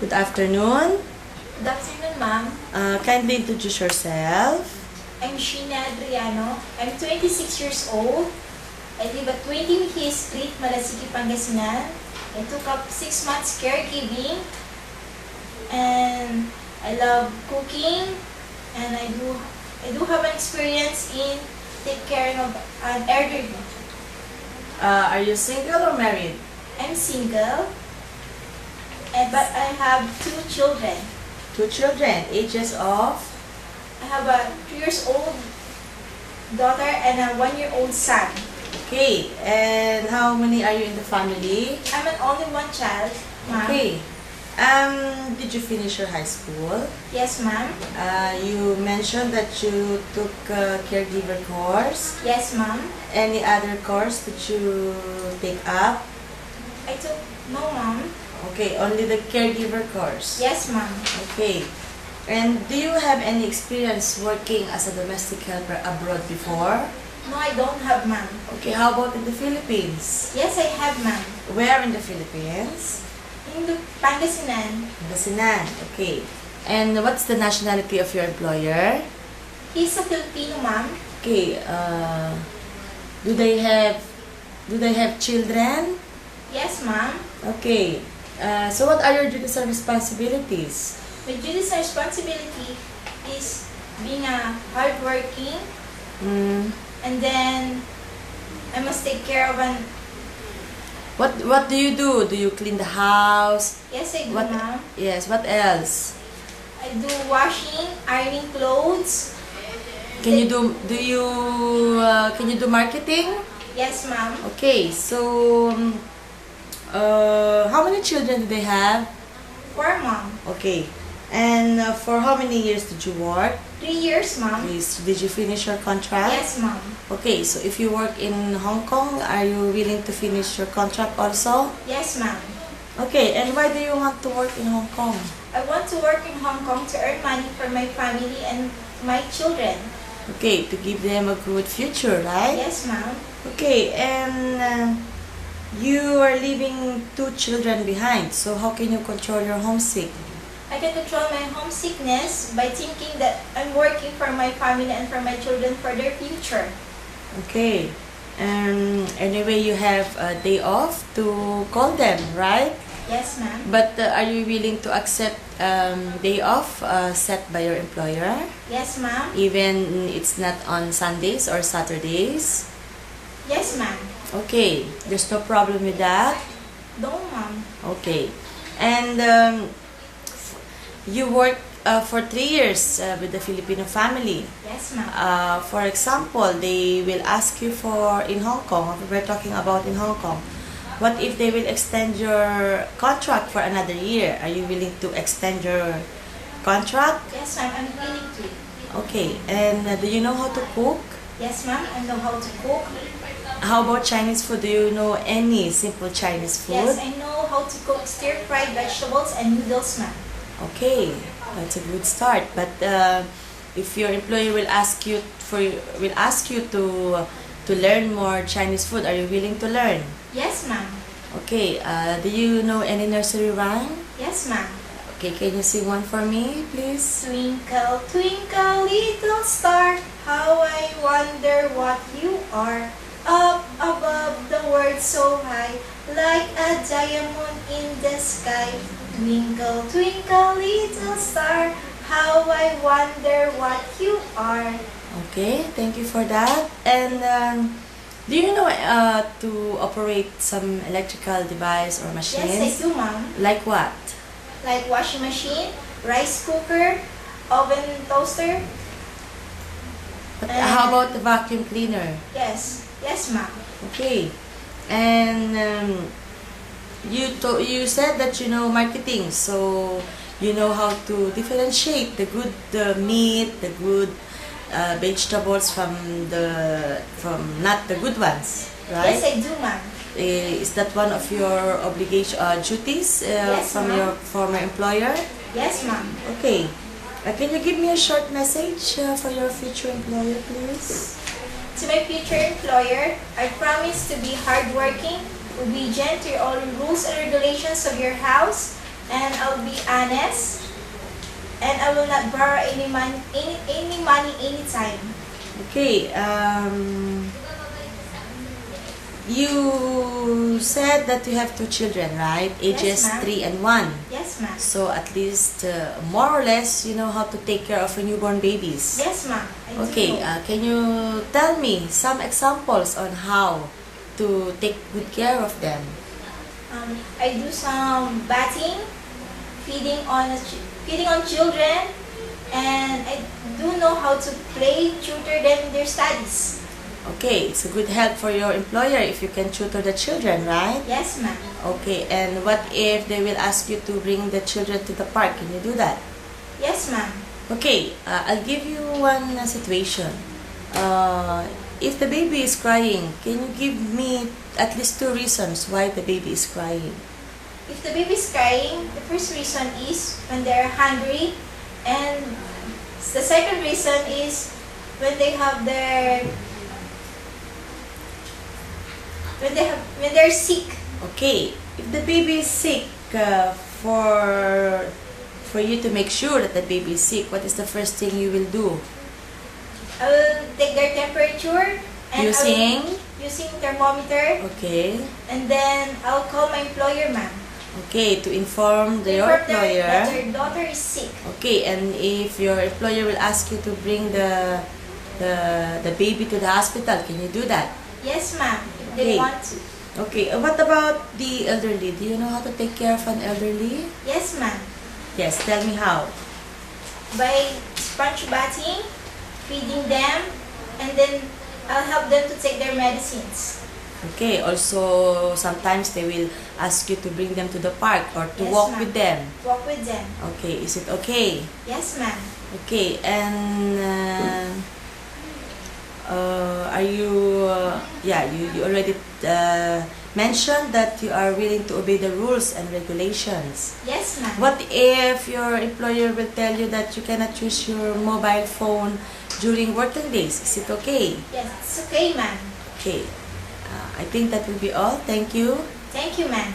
Good afternoon. Good afternoon, ma'am. Kindly introduce yourself. I'm Sheena Adriano. I'm 26 years old. I live at 20 Mejia Street, Malasiki, Pangasinan. I took up 6 months caregiving. And I love cooking. And I do have an experience in take care of an elderly. Are you single or married? I'm single. But I have 2 children. 2 children, ages of? I have a 3 years old daughter and a 1-year-old son. Okay, and how many are you in the family? I'm an only one child, ma'am. Okay. Did you finish your high school? Yes, ma'am. You mentioned that you took a caregiver course. Yes, ma'am. Any other course that you take up? I took no, ma'am. Okay, only the caregiver course. Yes, ma'am. Okay. And do you have any experience working as a domestic helper abroad before? No, I don't have, ma'am. Okay, how about in the Philippines? Yes, I have, ma'am. Where in the Philippines? In the Pangasinan. Pangasinan. Okay. And what's the nationality of your employer? He's a Filipino, ma'am. Okay. Do they have children? Yes, ma'am. Okay. So what are your duties and responsibilities? My duties and responsibility is being a hardworking, and then I must take care of an. What do you do? Do you clean the house? Yes, I do, What? ma'am. Yes. What else? I do washing, ironing clothes. Can you do marketing? Yes, ma'am. Okay. So how many children do they have? 4, ma'am. Okay. And for how many years did you work? 3 years, ma'am. Please, did you finish your contract? Yes, ma'am. Okay, so if you work in Hong Kong, are you willing to finish your contract also? Yes, ma'am. Okay, and why do you want to work in Hong Kong? I want to work in Hong Kong to earn money for my family and my children. Okay, to give them a good future, right? Yes, ma'am. Okay, and you are leaving 2 children behind, so how can you control your homesick? I can control my homesickness by thinking that I'm working for my family and for my children for their future. Okay, and anyway, you have a day off to call them, right? Yes, ma'am. But are you willing to accept day off set by your employer? Yes, ma'am. Even it's not on Sundays or Saturdays? Yes, ma'am. Okay, there's no problem with that? No, ma'am. Okay. And you work for 3 years with the Filipino family. Yes, ma'am. For example, they will ask you for in Hong Kong, we're talking about in Hong Kong, what if they will extend your contract for another year? Are you willing to extend your contract? Yes, ma'am. I'm willing to. Okay, and do you know how to cook? Yes, ma'am. I know how to cook. How about Chinese food? Do you know any simple Chinese food? Yes, I know how to cook stir-fried vegetables and noodles, ma'am. Okay, that's a good start. But if your employer will ask you to learn more Chinese food, are you willing to learn? Yes, ma'am. Okay, do you know any nursery rhyme? Yes, ma'am. Okay, can you sing one for me, please? Twinkle, twinkle, little star, how I wonder what you are. Up above the world so high, like a diamond in the sky. Twinkle, twinkle, little star, how I wonder what you are. Okay, thank you for that. And do you know to operate some electrical device or machines? Yes, I do, ma'am. Like what? Like washing machine, rice cooker, oven toaster. But how about the vacuum cleaner? Yes, yes, ma'am. Okay, and you said that you know marketing, so you know how to differentiate the good meat, the good vegetables from not the good ones, right? Yes, I do, ma'am. Is that one of your duties Yes, from ma'am. your former employer? Yes, ma'am. Okay. Can you give me a short message for your future employer, please? To my future employer, I promise to be hardworking, obedient to all rules and regulations of your house, and I'll be honest, and I will not borrow any money anytime. Okay, you said that you have two children, right? Ages ma'am. 3 and 1. Yes, ma'am. So at least more or less you know how to take care of a newborn babies. Yes, ma'am. I Okay, do know. can you tell me some examples on how to take good care of them? I do some bathing, feeding on children, and I do know how to play, tutor them in their studies. Okay, it's a good help for your employer if you can tutor the children, right? Yes, ma'am. Okay, and what if they will ask you to bring the children to the park? Can you do that? Yes, ma'am. Okay, I'll give you one situation. If the baby is crying, can you give me at least 2 reasons why the baby is crying? If the baby is crying, the first reason is when they're hungry, and the second reason is when they have their when they're sick. Okay, if the baby is sick, for you to make sure that the baby is sick, what is the first thing you will do? I will take their temperature and using thermometer, Okay, and then I'll call my employer, ma'am. okay, to inform your Inform employer. that their daughter is sick. Okay, and if your employer will ask you to bring the baby to the hospital, can you do that? Yes, ma'am. If Okay. they want to. Okay, what about the elderly? Do you know how to take care of an elderly? Yes, ma'am. Yes, tell me how. By sponge bathing, feeding them, and then I'll help them to take their medicines. Okay, also sometimes they will ask you to bring them to the park or to Yes, walk ma'am. with them. Walk with them. Okay, is it okay? Yes, ma'am. Okay, and are you, you already mentioned that you are willing to obey the rules and regulations. Yes, ma'am. What if your employer will tell you that you cannot use your mobile phone during working days? Is it okay? Yes, it's okay, ma'am. Okay, I think that will be all. Thank you. Thank you, ma'am.